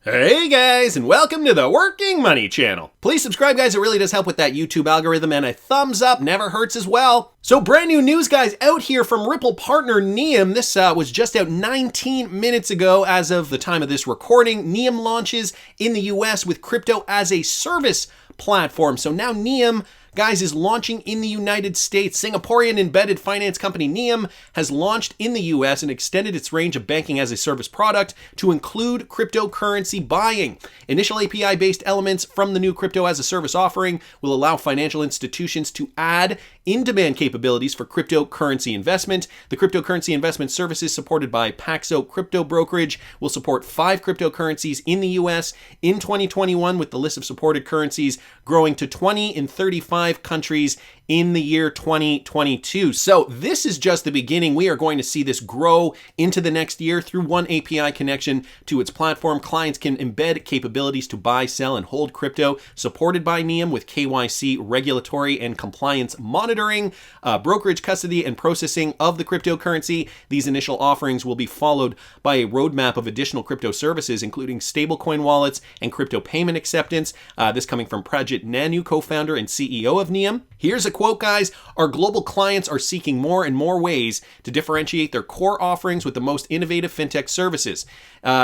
Hey guys, and welcome to the Working Money channel. Please subscribe, guys. It really does help with that YouTube algorithm, and a thumbs up never hurts as well. So brand new news, guys, out here from Ripple partner NEOM. This was just out 19 minutes ago as of the time of this recording. NEOM launches in the US with crypto as a service platform. So now NEOM, guys, is launching in the United States. Singaporean embedded finance company NEOM has launched in the US and extended its range of banking as a service product to include cryptocurrency buying. Initial API-based elements from the new crypto as a service offering will allow financial institutions to add in-demand capabilities for cryptocurrency investment. The cryptocurrency investment services supported by Paxo Crypto Brokerage will support 5 cryptocurrencies in the US in 2021, with the list of supported currencies growing to 20 in 35 countries in the year 2022. So this is just the beginning. We are going to see this grow into the next year through one API connection to its platform. Clients can embed capabilities to buy, sell, and hold crypto supported by NEOM with KYC, regulatory, and compliance monitoring, brokerage, custody, and processing of the cryptocurrency. These initial offerings will be followed by a roadmap of additional crypto services, including stablecoin wallets and crypto payment acceptance. This coming from Pradjit Nanu, co-founder and CEO of NEOM. Here's a quote, guys. Our global clients are seeking more and more ways to differentiate their core offerings with the most innovative fintech services.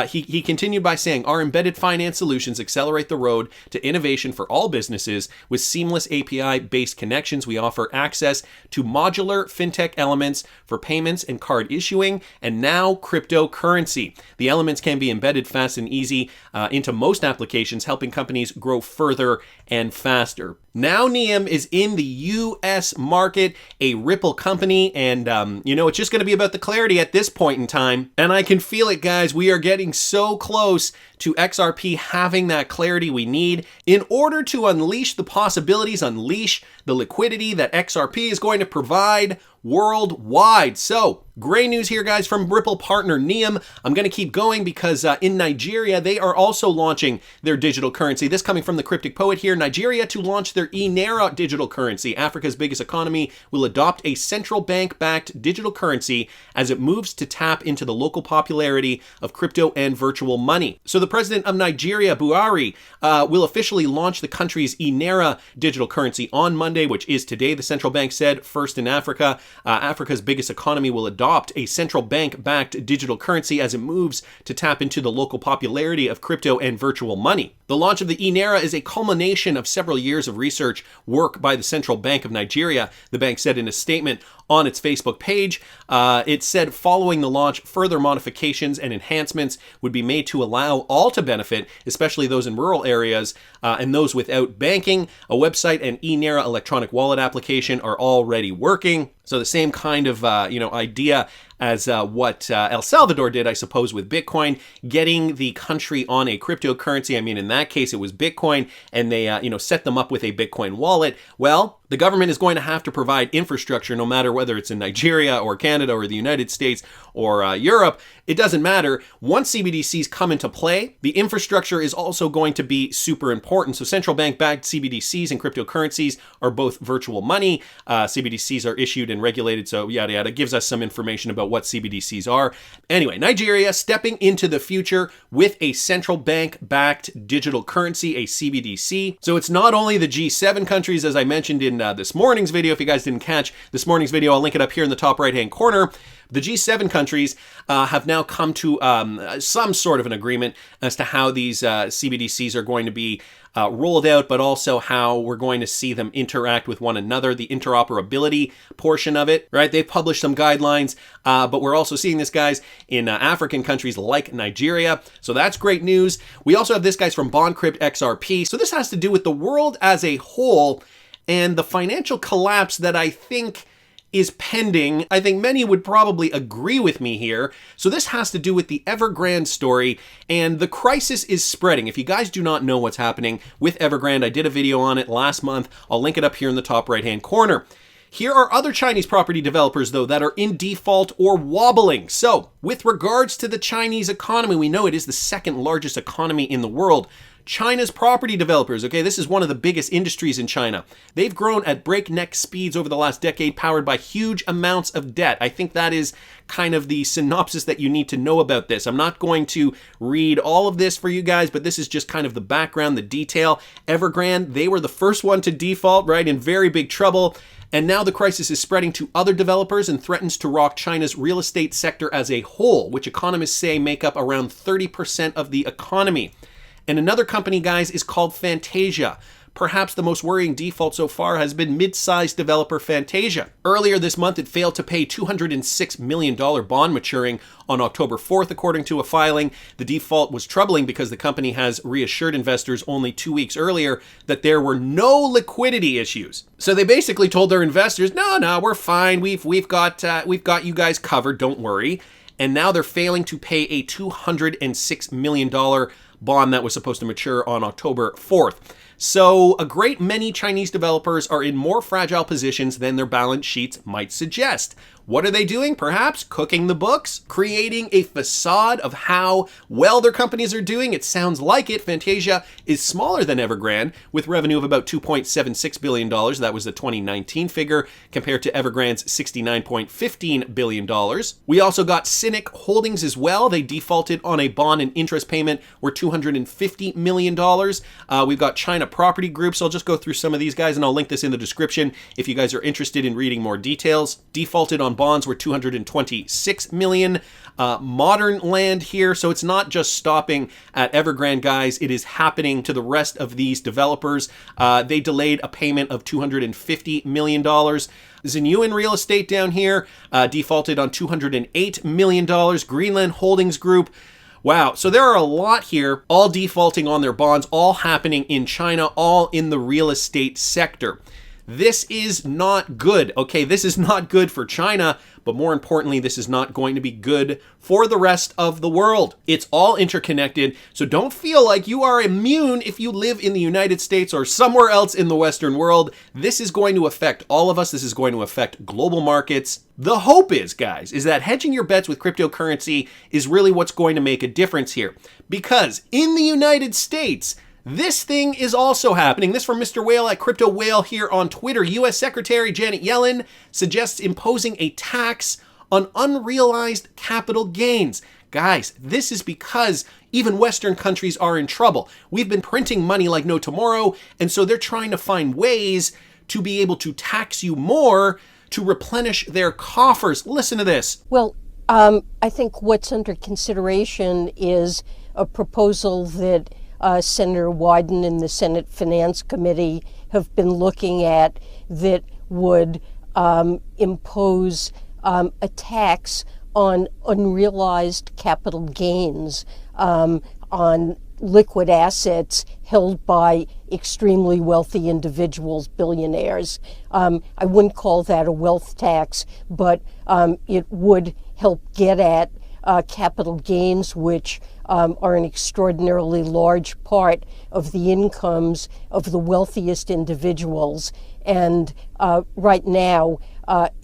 He continued by saying, our embedded finance solutions accelerate the road to innovation for all businesses. With seamless API-based connections, we offer access to modular fintech elements for payments and card issuing, and now cryptocurrency. The elements can be embedded fast and easy into most applications, helping companies grow further and faster. Now NEOM is in the US market, a Ripple company, and it's just going to be about the clarity at this point in time. And I can feel it, guys. We are getting so close to XRP having that clarity we need in order to unleash the possibilities, unleash the liquidity that XRP is going to provide worldwide. So great news here, guys, from Ripple partner NEOM. I'm going to keep going because in Nigeria, they are also launching their digital currency. This coming from the Cryptic Poet here. Nigeria to launch their NANO digital currency. Africa's biggest economy will adopt a central bank-backed digital currency as it moves to tap into the local popularity of crypto and virtual money. So the president of Nigeria, Buhari, will officially launch the country's NANO digital currency on Monday, which is today, the central bank said, first in Africa. Africa's biggest economy will adopt a central bank-backed digital currency as it moves to tap into the local popularity of crypto and virtual money. The launch of the NANO is a culmination of several years of research work by the Central Bank of Nigeria, the bank said in a statement on its Facebook page. It said following the launch, further modifications and enhancements would be made to allow all to benefit, especially those in rural areas and those without banking. A website and NANO electronic wallet application are already working. So the same kind of idea as what El Salvador did, I suppose, with Bitcoin, getting the country on a cryptocurrency. I mean, in that case, it was Bitcoin, and they set them up with a Bitcoin wallet. Well, the government is going to have to provide infrastructure, no matter whether it's in Nigeria or Canada or the United States or Europe. It doesn't matter. Once CBDCs come into play, the infrastructure is also going to be super important. So central bank-backed CBDCs and cryptocurrencies are both virtual money. CBDCs are issued and regulated, so yada yada. Gives us some information about what CBDCs are. Anyway, Nigeria stepping into the future with a central bank-backed digital currency, a CBDC. So it's not only the G7 countries, as I mentioned in this morning's video. If you guys didn't catch this morning's video, I'll link it up here in the top right-hand corner. The G7 countries have now come to some sort of an agreement as to how these CBDCs are going to be rolled out, but also how we're going to see them interact with one another, the interoperability portion of it, right? They've published some guidelines, but we're also seeing this, guys, in African countries like Nigeria. So that's great news. We also have this, guys, from BondCrypt XRP. So this has to do with the world as a whole and the financial collapse that I think is pending. I think many would probably agree with me here. So this has to do with the Evergrande story, and the crisis is spreading. If you guys do not know what's happening with Evergrande, I did a video on it last month. I'll link it up here in the top right-hand corner. Here are other Chinese property developers, though, that are in default or wobbling. So With regards to the Chinese economy, we know it is the second largest economy in the world. China's property developers, okay, this is one of the biggest industries in China. They've grown at breakneck speeds over the last decade, powered by huge amounts of debt. I think that is kind of the synopsis that you need to know about this. I'm not going to read all of this for you guys, but this is just kind of the background, the detail. Evergrande, they were the first one to default, right, in very big trouble. And now the crisis is spreading to other developers and threatens to rock China's real estate sector as a whole, which economists say make up around 30% of the economy. And another company, guys, is called Fantasia. Perhaps the most worrying default so far has been mid-sized developer Fantasia. Earlier this month, it failed to pay $206 million bond maturing on October 4th, according to a filing. The default was troubling because the company has reassured investors only 2 weeks earlier that there were no liquidity issues. So they basically told their investors, no, we're fine. We've got you guys covered. Don't worry. And now they're failing to pay a $206 million bond that was supposed to mature on October 4th. So a great many Chinese developers are in more fragile positions than their balance sheets might suggest. What are they doing? Perhaps cooking the books, creating a facade of how well their companies are doing. It sounds like it. Fantasia is smaller than Evergrande with revenue of about $2.76 billion. That was the 2019 figure compared to Evergrande's $69.15 billion. We also got Cynic Holdings as well. They defaulted on a bond and interest payment worth $250 million. We've got China Property Group. So I'll just go through some of these guys and I'll link this in the description if you guys are interested in reading more details. Defaulted on bonds were $226 million. Modern Land here, so it's not just stopping at Evergrande, guys. It is happening to the rest of these developers. They delayed a payment of $250 million. Zinyu Real Estate down here defaulted on $208 million. Greenland Holdings Group. Wow, so there are a lot here, all defaulting on their bonds, all happening in China, all in the real estate sector. This is not good, okay? This is not good for China, but more importantly, this is not going to be good for the rest of the world. It's all interconnected, so don't feel like you are immune if you live in the United States or somewhere else in the Western world. This is going to affect all of us. This is going to affect global markets. The hope is, guys, is that hedging your bets with cryptocurrency is really what's going to make a difference here. Because in the United States, this thing is also happening. This from Mr. Whale at Crypto Whale here on Twitter. U.S. Secretary Janet Yellen suggests imposing a tax on unrealized capital gains. Guys, this is because even Western countries are in trouble. We've been printing money like no tomorrow, and so they're trying to find ways to be able to tax you more to replenish their coffers. Listen to this. Well, I think what's under consideration is a proposal that Senator Wyden and the Senate Finance Committee have been looking at that would impose a tax on unrealized capital gains on liquid assets held by extremely wealthy individuals, billionaires. I wouldn't call that a wealth tax, but it would help get at capital gains, which are an extraordinarily large part of the incomes of the wealthiest individuals. And right now,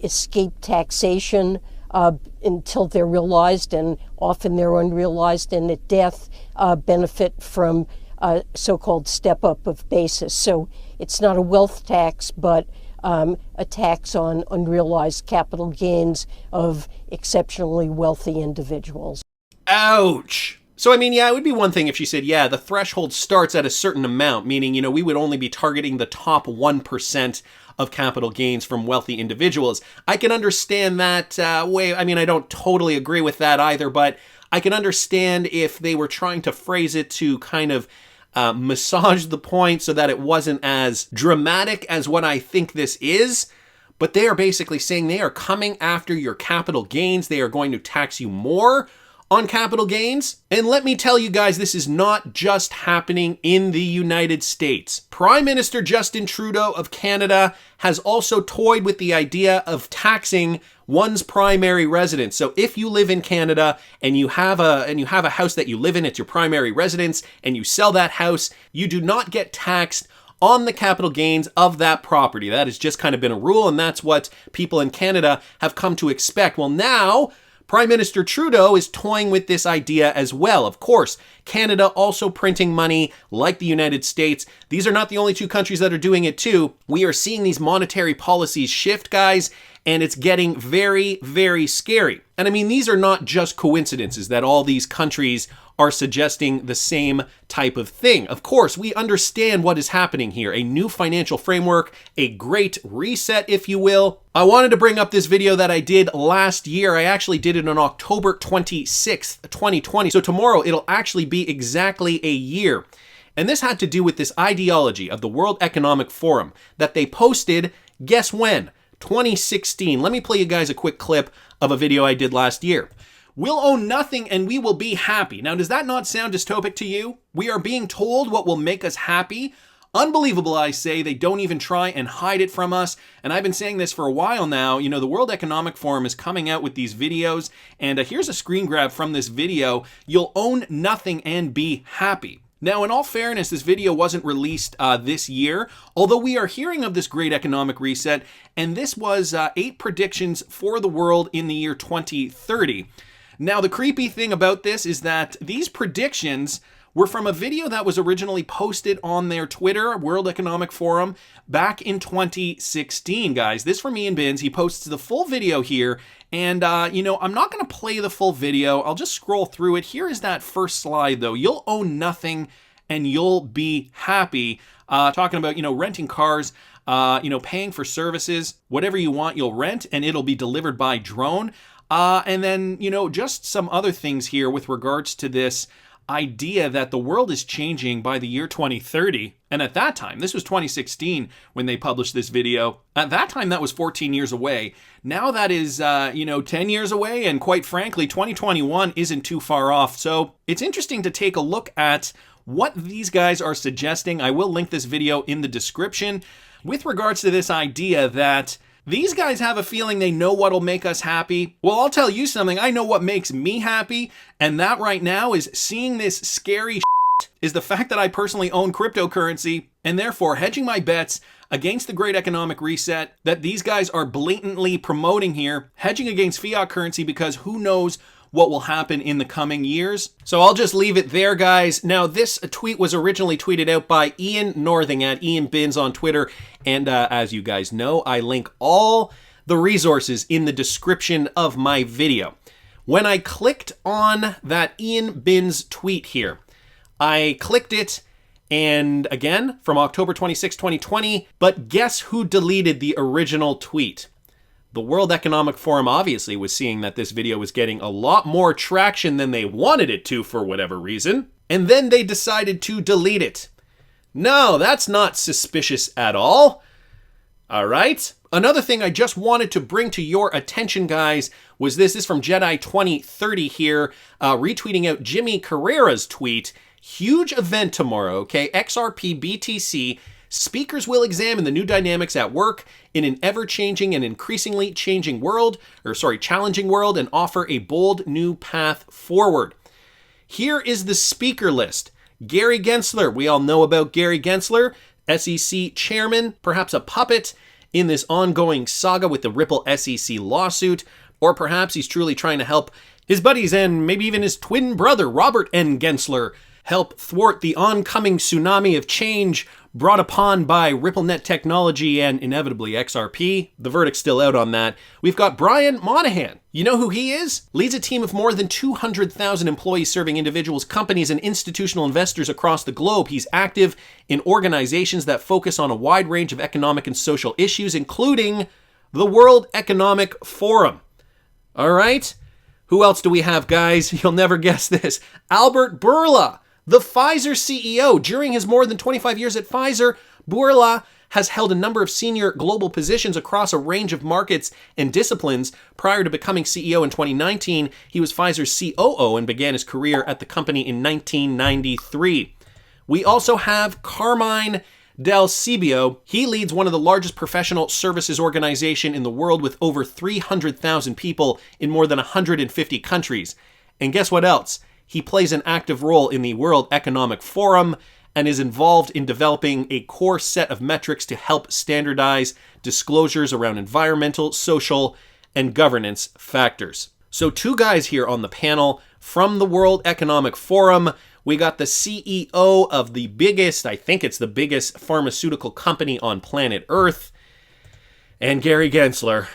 escape taxation until they're realized, and often they're unrealized, and at death benefit from so-called step-up of basis. So it's not a wealth tax, but a tax on unrealized capital gains of exceptionally wealthy individuals. Ouch! So, I mean, yeah, it would be one thing if she said, yeah, the threshold starts at a certain amount, meaning, we would only be targeting the top 1% of capital gains from wealthy individuals. I can understand that way. I mean, I don't totally agree with that either, but I can understand if they were trying to phrase it to kind of massage the point so that it wasn't as dramatic as what I think this is. But they are basically saying they are coming after your capital gains. They are going to tax you more on capital gains. And let me tell you guys, this is not just happening in the United States. Prime Minister Justin Trudeau of Canada has also toyed with the idea of taxing one's primary residence. So if you live in Canada and you have a house that you live in, it's your primary residence, and you sell that house, you do not get taxed on the capital gains of that property. That has just kind of been a rule, and that's what people in Canada have come to expect. Well, now Prime Minister Trudeau is toying with this idea as well. Of course, Canada also printing money like the United States. These are not the only two countries that are doing it too. We are seeing these monetary policies shift, guys, and it's getting very, very scary. And I mean, these are not just coincidences that all these countries are suggesting the same type of thing. Of course, we understand what is happening here. A new financial framework, a great reset, if you will. I wanted to bring up this video that I did last year. I actually did it on October 26th, 2020. So tomorrow it'll actually be exactly a year. And this had to do with this ideology of the World Economic Forum that they posted, guess when? 2016. Let me play you guys a quick clip of a video I did last year. We'll own nothing and we will be happy. Now, does that not sound dystopic to you? We are being told what will make us happy. Unbelievable, I say. They don't even try and hide it from us. And I've been saying this for a while now. You know, the World Economic Forum is coming out with these videos. And here's a screen grab from this video. You'll own nothing and be happy. Now, in all fairness, this video wasn't released this year, although we are hearing of this great economic reset, and this was 8 predictions for the world in the year 2030. Now, the creepy thing about this is that these predictions were from a video that was originally posted on their Twitter, World Economic Forum, back in 2016, guys. This from Ian Binns. He posts the full video here, and, you know, I'm not going to play the full video. I'll just scroll through it. Here is that first slide, though. You'll own nothing, and you'll be happy. Talking about, you know, renting cars, you know, paying for services, whatever you want, you'll rent, and it'll be delivered by drone. And then, you know, just some other things here with regards to this idea that the world is changing by the year 2030. And at that time, this was 2016 when they published this video. At that time, that was 14 years away. Now that is, you know, 10 years away. And quite frankly, 2021 isn't too far off. So it's interesting to take a look at what these guys are suggesting. I will link this video in the description with regards to this idea that these guys have a feeling they know what'll make us happy. Well, I'll tell you something. I know what makes me happy, and that right now is seeing this scary is the fact that I personally own cryptocurrency, and therefore hedging my bets against the great economic reset that these guys are blatantly promoting here, hedging against fiat currency because who knows what will happen in the coming years. So I'll just leave it there, guys. Now, this tweet was originally tweeted out by Ian Northing at Ian Binns on Twitter. And as you guys know, I link all the resources in the description of my video. When I clicked on that Ian Binns tweet here, I clicked it, and again, from October 26, 2020, but guess who deleted the original tweet? The World Economic Forum obviously was seeing that this video was getting a lot more traction than they wanted it to for whatever reason, and then they decided to delete it. No, that's not suspicious at all. All right. Another thing I just wanted to bring to your attention, guys, was this. This is from Jedi 2030 here, retweeting out Jimmy Carrera's tweet. Huge event tomorrow, okay? XRP BTC. Speakers will examine the new dynamics at work in an ever-changing and increasingly challenging world, and offer a bold new path forward. Here is the speaker list. Gary Gensler. We all know about Gary Gensler, SEC chairman, perhaps a puppet in this ongoing saga with the Ripple SEC lawsuit, or perhaps he's truly trying to help his buddies and maybe even his twin brother, Robert N. Gensler, help thwart the oncoming tsunami of change brought upon by RippleNet technology and inevitably XRP. The verdict's still out on that. We've got Brian Monahan. You know who he is? Leads a team of more than 200,000 employees serving individuals, companies, and institutional investors across the globe. He's active in organizations that focus on a wide range of economic and social issues, including the World Economic Forum. All right? Who else do we have, guys? You'll never guess this. Albert Bourla, the Pfizer CEO. During his more than 25 years at Pfizer, Bourla has held a number of senior global positions across a range of markets and disciplines. Prior to becoming CEO in 2019, he was Pfizer's COO and began his career at the company in 1993. We also have Carmine Del Cibio. He leads one of the largest professional services organization in the world with over 300,000 people in more than 150 countries. And guess what else? He plays an active role in the World Economic Forum and is involved in developing a core set of metrics to help standardize disclosures around environmental, social, and governance factors. So two guys here on the panel from the World Economic Forum. We got the CEO of the biggest, I think it's the biggest pharmaceutical company on planet Earth, and Gary Gensler.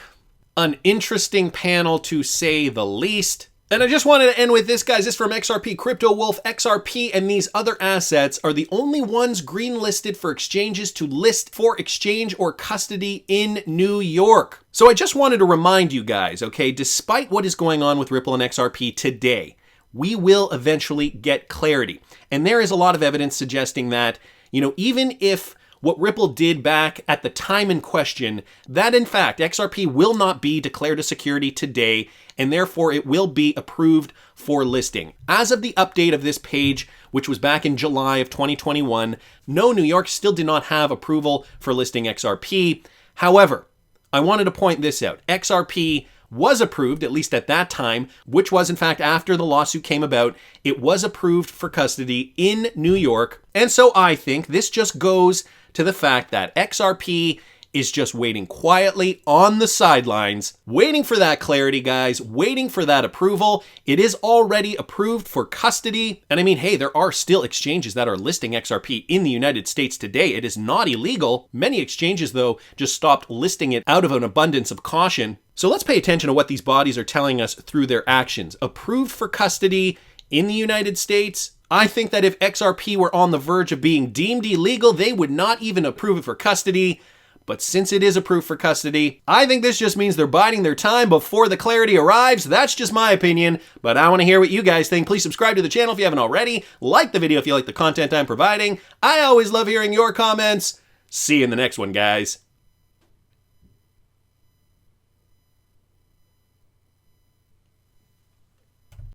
An interesting panel to say the least. And I just wanted to end with this, guys. This is from XRP Cryptowolf. XRP and these other assets are the only ones green listed for exchanges to list for exchange or custody in New York. So I just wanted to remind you guys, okay, despite what is going on with Ripple and XRP today, we will eventually get clarity. And there is a lot of evidence suggesting that, even if what Ripple did back at the time in question, that in fact XRP will not be declared a security today, and therefore it will be approved for listing. As of the update of this page, which was back in July of 2021, no, New York still did not have approval for listing XRP. However, I wanted to point this out. XRP was approved, at least at that time, which was in fact after the lawsuit came about. It was approved for custody in New York. And so I think this just goes to the fact that XRP is just waiting quietly on the sidelines, waiting for that clarity, guys, waiting for that approval. It is already approved for custody. And I mean, hey, there are still exchanges that are listing XRP in the United States today. It is not illegal. Many exchanges, though, just stopped listing it out of an abundance of caution. So let's pay attention to what these bodies are telling us through their actions. Approved for custody in the United States. I think that if XRP were on the verge of being deemed illegal, they would not even approve it for custody. But since it is approved for custody, I think this just means they're biding their time before the clarity arrives. That's just my opinion, but I want to hear what you guys think. Please subscribe to the channel if you haven't already. Like the video if you like the content I'm providing. I always love hearing your comments. See you in the next one, guys.